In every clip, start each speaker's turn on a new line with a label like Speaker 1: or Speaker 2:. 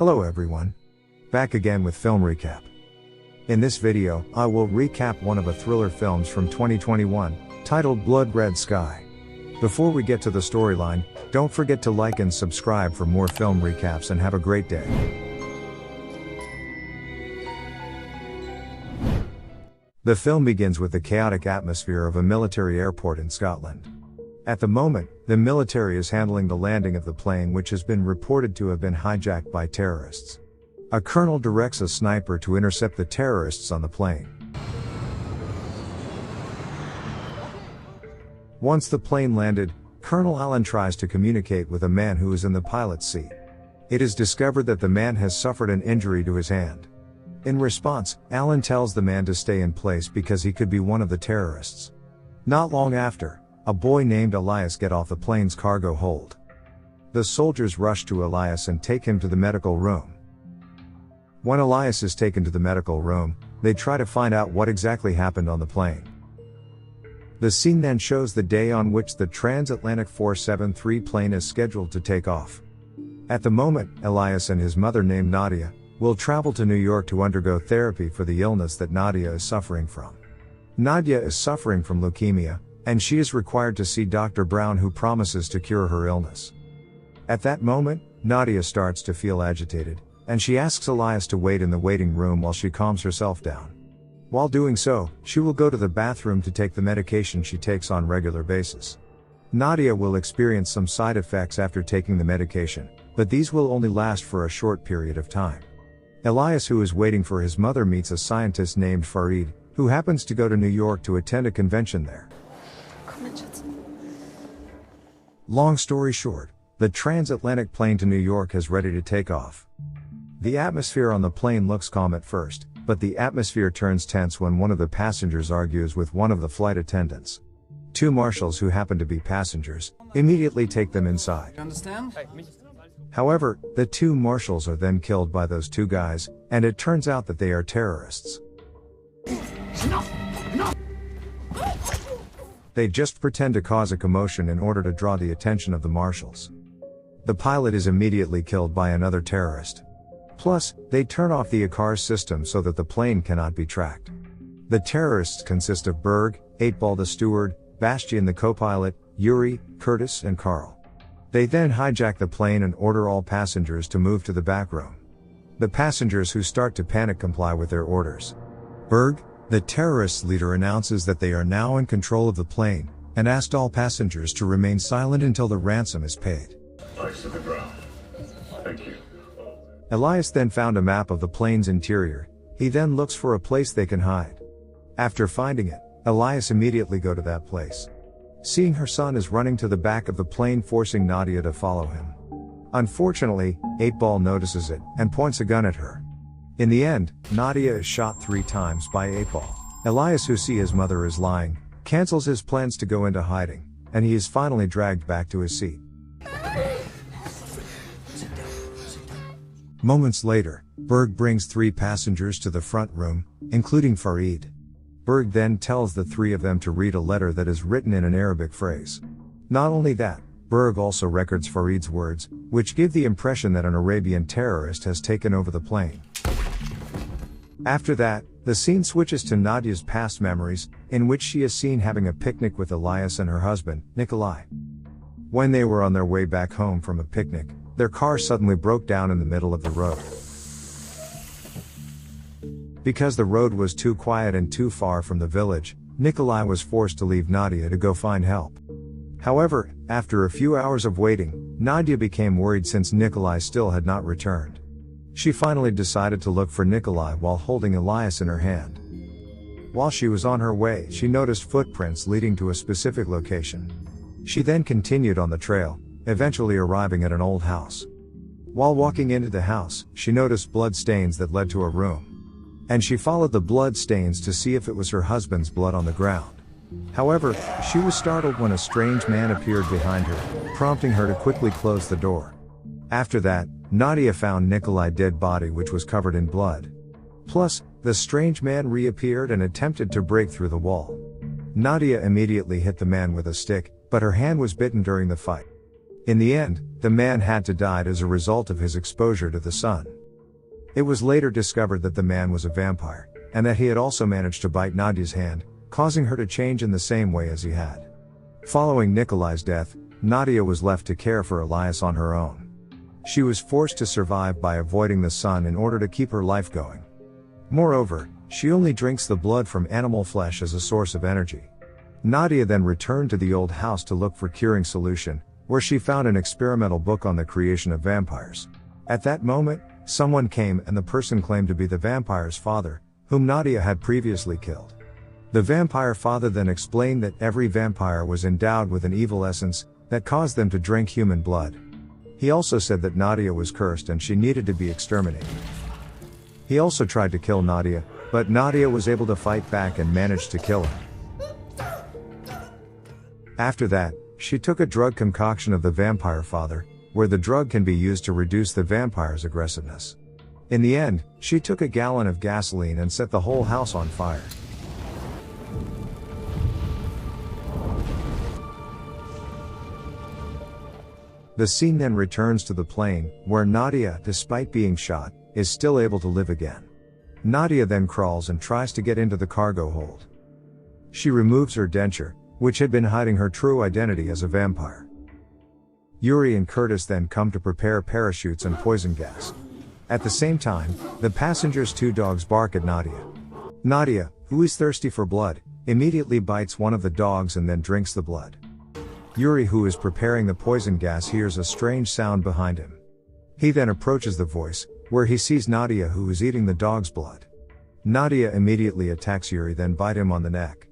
Speaker 1: Hello everyone. Back again with Film Recap. In this video, I will recap one of the thriller films from 2021, titled Blood Red Sky. Before we get to the storyline, don't forget to like and subscribe for more film recaps and have a great day. The film begins with the chaotic atmosphere of a military airport in Scotland. At the moment, the military is handling the landing of the plane, which has been reported to have been hijacked by terrorists. A colonel directs a sniper to intercept the terrorists on the plane. Once the plane landed, Colonel Allen tries to communicate with a man who is in the pilot's seat. It is discovered that the man has suffered an injury to his hand. In response, Allen tells the man to stay in place because he could be one of the terrorists. Not long after, a boy named Elias gets off the plane's cargo hold. The soldiers rush to Elias and take him to the medical room. When Elias is taken to the medical room, they try to find out what exactly happened on the plane. The scene then shows the day on which the transatlantic 473 plane is scheduled to take off. At the moment, Elias and his mother named Nadia will travel to New York to undergo therapy for the illness that Nadia is suffering from. Nadia is suffering from leukemia, and she is required to see Dr. Brown, who promises to cure her illness. At that moment, Nadia starts to feel agitated, and she asks Elias to wait in the waiting room while she calms herself down. While doing so, she will go to the bathroom to take the medication she takes on regular basis. Nadia will experience some side effects after taking the medication, but these will only last for a short period of time. Elias, who is waiting for his mother, meets a scientist named Farid, who happens to go to New York to attend a convention there. Long story short, the transatlantic plane to New York is ready to take off. The atmosphere on the plane looks calm at first, but the atmosphere turns tense when one of the passengers argues with one of the flight attendants. Two marshals, who happen to be passengers, immediately take them inside.
Speaker 2: Understand?
Speaker 1: However, the two marshals are then killed by those two guys, and it turns out that they are terrorists. They just pretend to cause a commotion in order to draw the attention of the marshals. The pilot is immediately killed by another terrorist. Plus, they turn off the ICAR system so that the plane cannot be tracked. The terrorists consist of Berg, 8-Ball the steward, Bastian the co-pilot, Yuri, Curtis and Carl. They then hijack the plane and order all passengers to move to the back room. The passengers, who start to panic, comply with their orders. Berg, the terrorist leader, announces that they are now in control of the plane, and asked all passengers to remain silent until the ransom is paid.
Speaker 3: Ice to the ground. Thank you.
Speaker 1: Elias then found a map of the plane's interior. He then looks for a place they can hide. After finding it, Elias immediately goes to that place. Seeing her son is running to the back of the plane, forcing Nadia to follow him. Unfortunately, 8-Ball notices it, and points a gun at her. In the end, Nadia is shot 3 times by 8-Ball. Elias, who sees his mother is lying, cancels his plans to go into hiding, and he is finally dragged back to his seat. Moments later, Berg brings 3 passengers to the front room, including Farid. Berg then tells the 3 of them to read a letter that is written in an Arabic phrase. Not only that, Berg also records Farid's words, which give the impression that an Arabian terrorist has taken over the plane. After that, the scene switches to Nadia's past memories, in which she is seen having a picnic with Elias and her husband, Nikolai. When they were on their way back home from a picnic, their car suddenly broke down in the middle of the road. Because the road was too quiet and too far from the village, Nikolai was forced to leave Nadia to go find help. However, after a few hours of waiting, Nadia became worried since Nikolai still had not returned. She finally decided to look for Nikolai while holding Elias in her hand. While she was on her way, she noticed footprints leading to a specific location. She then continued on the trail, eventually arriving at an old house. While walking into the house, she noticed blood stains that led to a room. And she followed the blood stains to see if it was her husband's blood on the ground. However, she was startled when a strange man appeared behind her, prompting her to quickly close the door. After that, Nadia found Nikolai's dead body, which was covered in blood. Plus, the strange man reappeared and attempted to break through the wall. Nadia immediately hit the man with a stick, but her hand was bitten during the fight. In the end, the man had to die as a result of his exposure to the sun. It was later discovered that the man was a vampire, and that he had also managed to bite Nadia's hand, causing her to change in the same way as he had. Following Nikolai's death, Nadia was left to care for Elias on her own. She was forced to survive by avoiding the sun in order to keep her life going. Moreover, she only drinks the blood from animal flesh as a source of energy. Nadia then returned to the old house to look for curing solution, where she found an experimental book on the creation of vampires. At that moment, someone came and the person claimed to be the vampire's father, whom Nadia had previously killed. The vampire father then explained that every vampire was endowed with an evil essence that caused them to drink human blood. He also said that Nadia was cursed and she needed to be exterminated. He also tried to kill Nadia, but Nadia was able to fight back and managed to kill him. After that, she took a drug concoction of the vampire father, where the drug can be used to reduce the vampire's aggressiveness. In the end, she took a gallon of gasoline and set the whole house on fire. The scene then returns to the plane, where Nadia, despite being shot, is still able to live again. Nadia then crawls and tries to get into the cargo hold. She removes her denture, which had been hiding her true identity as a vampire. Yuri and Curtis then come to prepare parachutes and poison gas. At the same time, the passengers' 2 dogs bark at Nadia. Nadia, who is thirsty for blood, immediately bites one of the dogs and then drinks the blood. Yuri, who is preparing the poison gas, hears a strange sound behind him. He then approaches the voice, where he sees Nadia, who is eating the dog's blood. Nadia immediately attacks Yuri, then bites him on the neck.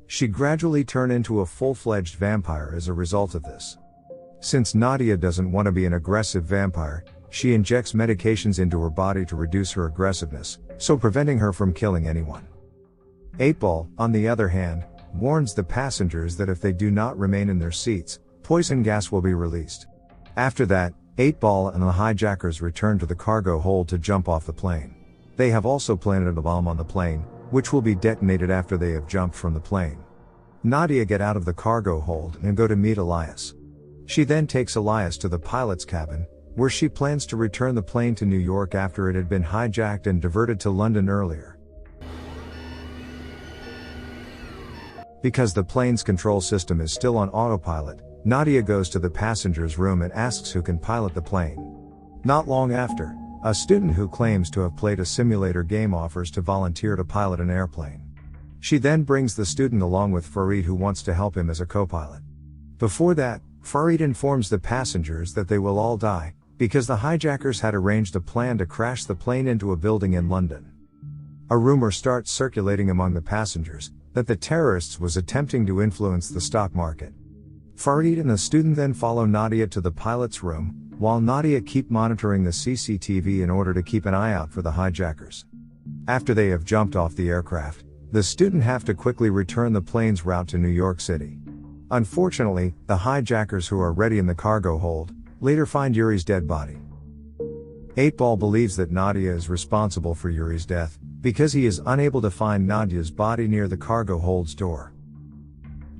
Speaker 1: She gradually turns into a full-fledged vampire as a result of this. Since Nadia doesn't want to be an aggressive vampire, she injects medications into her body to reduce her aggressiveness, so preventing her from killing anyone. 8-Ball, on the other hand, warns the passengers that if they do not remain in their seats, poison gas will be released. After that, 8-Ball and the hijackers return to the cargo hold to jump off the plane. They have also planted a bomb on the plane, which will be detonated after they have jumped from the plane. Nadia gets out of the cargo hold and go to meet Elias. She then takes Elias to the pilot's cabin, where she plans to return the plane to New York after it had been hijacked and diverted to London earlier. Because the plane's control system is still on autopilot, Nadia goes to the passenger's room and asks who can pilot the plane. Not long after, a student who claims to have played a simulator game offers to volunteer to pilot an airplane. She then brings the student along with Farid, who wants to help him as a co-pilot. Before that, Farid informs the passengers that they will all die, because the hijackers had arranged a plan to crash the plane into a building in London. A rumor starts circulating among the passengers that the terrorists was attempting to influence the stock market. Farid and the student then follow Nadia to the pilot's room, while Nadia keeps monitoring the CCTV in order to keep an eye out for the hijackers. After they have jumped off the aircraft, the student have to quickly return the plane's route to New York City. Unfortunately, the hijackers, who are ready in the cargo hold, later find Yuri's dead body. 8-Ball believes that Nadia is responsible for Yuri's death, because he is unable to find Nadia's body near the cargo hold's door.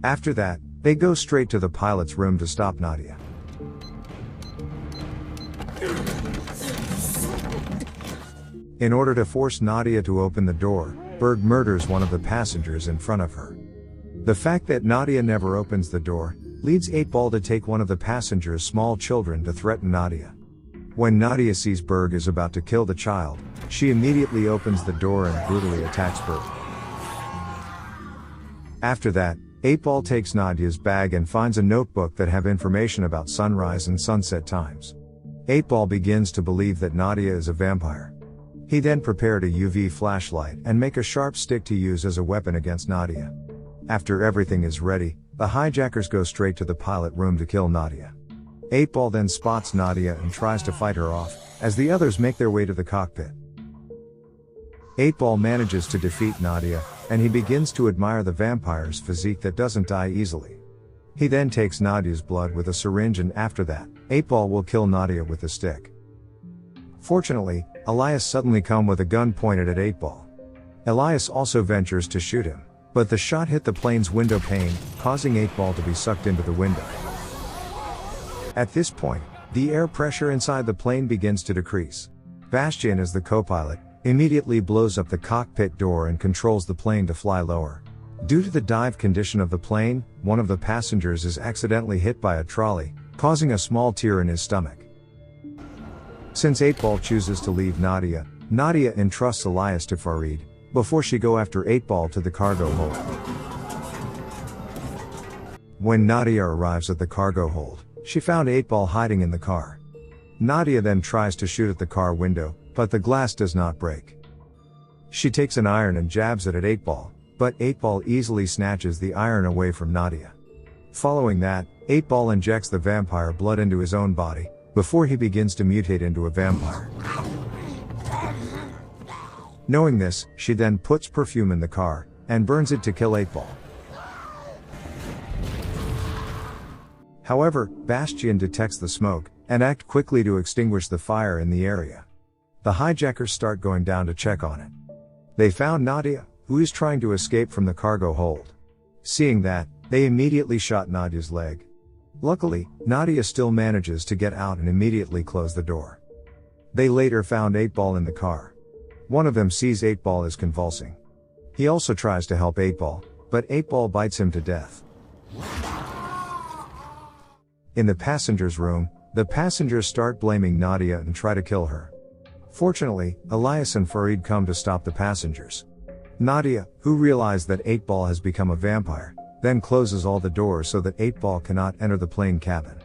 Speaker 1: After that, they go straight to the pilot's room to stop Nadia. In order to force Nadia to open the door, Berg murders one of the passengers in front of her. The fact that Nadia never opens the door leads 8-Ball to take one of the passengers' small children to threaten Nadia. When Nadia sees Berg is about to kill the child, she immediately opens the door and brutally attacks Berg. After that, 8-Ball takes Nadia's bag and finds a notebook that have information about sunrise and sunset times. 8-Ball begins to believe that Nadia is a vampire. He then prepared a UV flashlight and make a sharp stick to use as a weapon against Nadia. After everything is ready, the hijackers go straight to the pilot room to kill Nadia. 8-Ball then spots Nadia and tries to fight her off, as the others make their way to the cockpit. 8-Ball manages to defeat Nadia, and he begins to admire the vampire's physique that doesn't die easily. He then takes Nadia's blood with a syringe, and after that, 8-Ball will kill Nadia with a stick. Fortunately, Elias suddenly comes with a gun pointed at 8-Ball. Elias also ventures to shoot him, but the shot hit the plane's window pane, causing 8-Ball to be sucked into the window. At this point, the air pressure inside the plane begins to decrease. Bastian, as the co-pilot, immediately blows up the cockpit door and controls the plane to fly lower. Due to the dive condition of the plane, one of the passengers is accidentally hit by a trolley, causing a small tear in his stomach. Since 8-Ball chooses to leave Nadia, Nadia entrusts Elias to Farid, before she go after 8-Ball to the cargo hold. When Nadia arrives at the cargo hold, she found 8-Ball hiding in the car. Nadia then tries to shoot at the car window, but the glass does not break. She takes an iron and jabs it at 8-Ball, but 8-Ball easily snatches the iron away from Nadia. Following that, 8-Ball injects the vampire blood into his own body, before he begins to mutate into a vampire. Knowing this, she then puts perfume in the car, and burns it to kill 8-Ball. However, Bastian detects the smoke, and acts quickly to extinguish the fire in the area. The hijackers start going down to check on it. They found Nadia, who is trying to escape from the cargo hold. Seeing that, they immediately shot Nadia's leg. Luckily, Nadia still manages to get out and immediately close the door. They later found 8-Ball in the car. One of them sees 8-Ball is convulsing. He also tries to help 8-Ball, but 8-Ball bites him to death. In the passengers' room, the passengers start blaming Nadia and try to kill her. Fortunately, Elias and Farid come to stop the passengers. Nadia, who realized that 8-Ball has become a vampire, then closes all the doors so that 8-Ball cannot enter the plane cabin.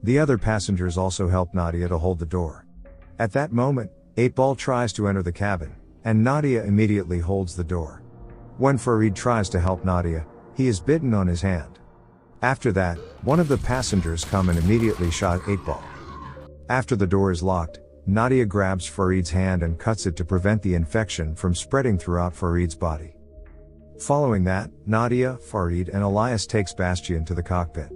Speaker 1: The other passengers also help Nadia to hold the door. At that moment, 8-Ball tries to enter the cabin, and Nadia immediately holds the door. When Farid tries to help Nadia, he is bitten on his hand. After that, one of the passengers come and immediately shot 8-Ball. After the door is locked, Nadia grabs Farid's hand and cuts it to prevent the infection from spreading throughout Farid's body. Following that, Nadia, Farid and Elias takes Bastian to the cockpit.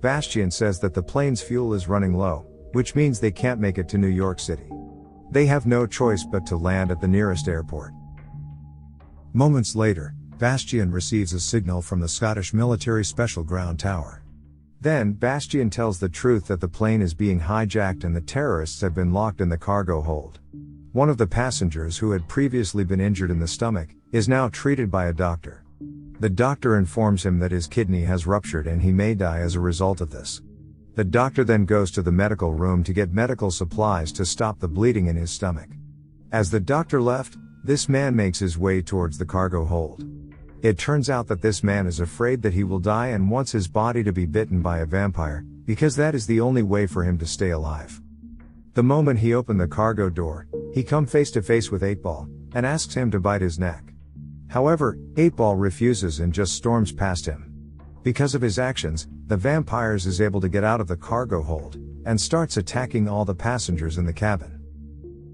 Speaker 1: Bastian says that the plane's fuel is running low, which means they can't make it to New York City. They have no choice but to land at the nearest airport. Moments later, Bastian receives a signal from the Scottish Military Special Ground Tower. Then, Bastian tells the truth that the plane is being hijacked and the terrorists have been locked in the cargo hold. One of the passengers, who had previously been injured in the stomach, is now treated by a doctor. The doctor informs him that his kidney has ruptured and he may die as a result of this. The doctor then goes to the medical room to get medical supplies to stop the bleeding in his stomach. As the doctor left, this man makes his way towards the cargo hold. It turns out that this man is afraid that he will die and wants his body to be bitten by a vampire, because that is the only way for him to stay alive. The moment he opened the cargo door, he comes face to face with 8-Ball, and asks him to bite his neck. However, 8-Ball refuses and just storms past him. Because of his actions, the vampires is able to get out of the cargo hold, and starts attacking all the passengers in the cabin.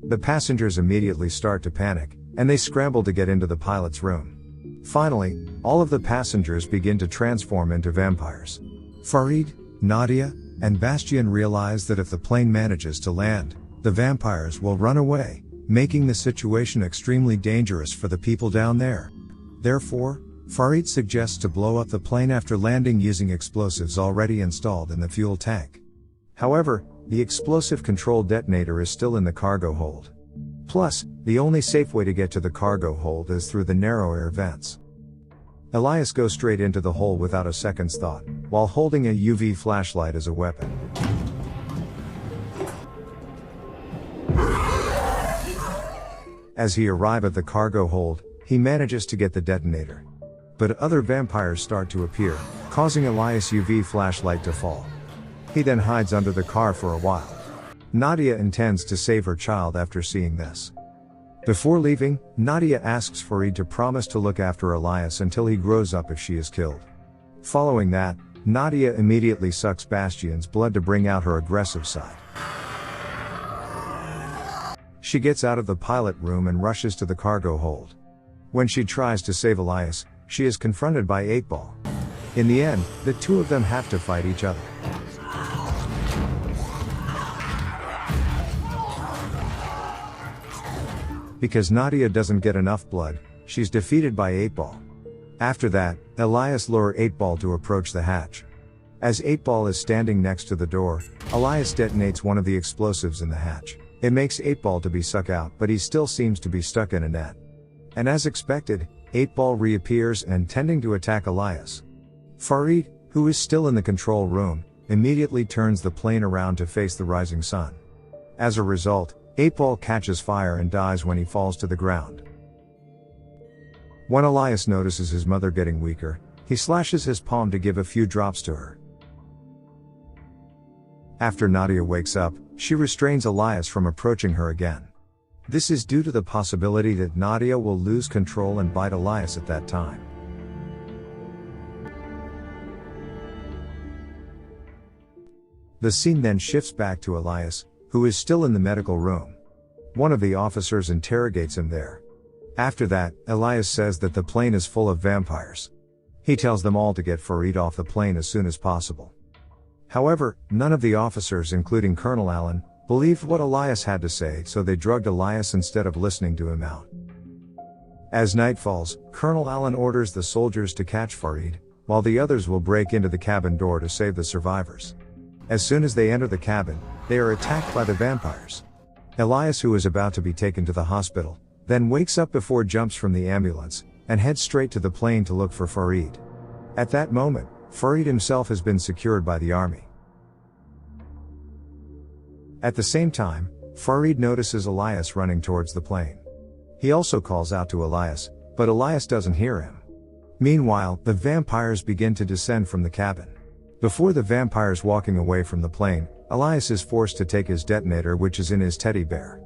Speaker 1: The passengers immediately start to panic, and they scramble to get into the pilot's room. Finally, all of the passengers begin to transform into vampires. Farid, Nadia, and Bastian realize that if the plane manages to land, the vampires will run away, making the situation extremely dangerous for the people down there. Therefore, Farid suggests to blow up the plane after landing using explosives already installed in the fuel tank. However, the explosive control detonator is still in the cargo hold. Plus, the only safe way to get to the cargo hold is through the narrow air vents. Elias goes straight into the hole without a second's thought, while holding a UV flashlight as a weapon. As he arrives at the cargo hold, he manages to get the detonator. But other vampires start to appear, causing Elias' UV flashlight to fall. He then hides under the car for a while. Nadia intends to save her child after seeing this. Before leaving, Nadia asks Farid to promise to look after Elias until he grows up if she is killed. Following that, Nadia immediately sucks Bastian's blood to bring out her aggressive side. She gets out of the pilot room and rushes to the cargo hold. When she tries to save Elias, she is confronted by 8-Ball. In the end, the two of them have to fight each other. Because Nadia doesn't get enough blood, she's defeated by 8-Ball. After that, Elias lures 8-Ball to approach the hatch. As 8-Ball is standing next to the door, Elias detonates one of the explosives in the hatch. It makes 8-Ball to be sucked out, but he still seems to be stuck in a net. And as expected, 8-Ball reappears and intending to attack Elias. Farid, who is still in the control room, immediately turns the plane around to face the rising sun. As a result, 8-Ball catches fire and dies when he falls to the ground. When Elias notices his mother getting weaker, he slashes his palm to give a few drops to her. After Nadia wakes up, she restrains Elias from approaching her again. This is due to the possibility that Nadia will lose control and bite Elias at that time. The scene then shifts back to Elias, who is still in the medical room. One of the officers interrogates him there. After that, Elias says that the plane is full of vampires. He tells them all to get Farid off the plane as soon as possible. However, none of the officers, including Colonel Allen, believed what Elias had to say, so they drugged Elias instead of listening to him out. As night falls, Colonel Allen orders the soldiers to catch Farid, while the others will break into the cabin door to save the survivors. As soon as they enter the cabin, they are attacked by the vampires. Elias, who is about to be taken to the hospital, then wakes up before jumps from the ambulance, and heads straight to the plane to look for Farid. At that moment, Farid himself has been secured by the army. At the same time, Farid notices Elias running towards the plane. He also calls out to Elias, but Elias doesn't hear him. Meanwhile, the vampires begin to descend from the cabin. Before the vampires walking away from the plane, Elias is forced to take his detonator, which is in his teddy bear.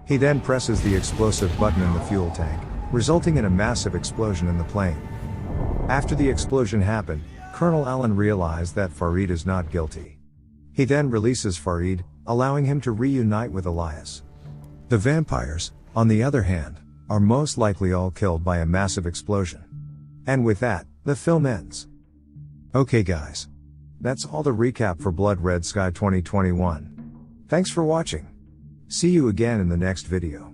Speaker 1: He then presses the explosive button in the fuel tank, resulting in a massive explosion in the plane. After the explosion happened, Colonel Allen realized that Farid is not guilty. He then releases Farid, allowing him to reunite with Elias. The vampires, on the other hand, are most likely all killed by a massive explosion. And with that, the film ends. Okay guys. That's all the recap for Blood Red Sky 2021. Thanks for watching. See you again in the next video.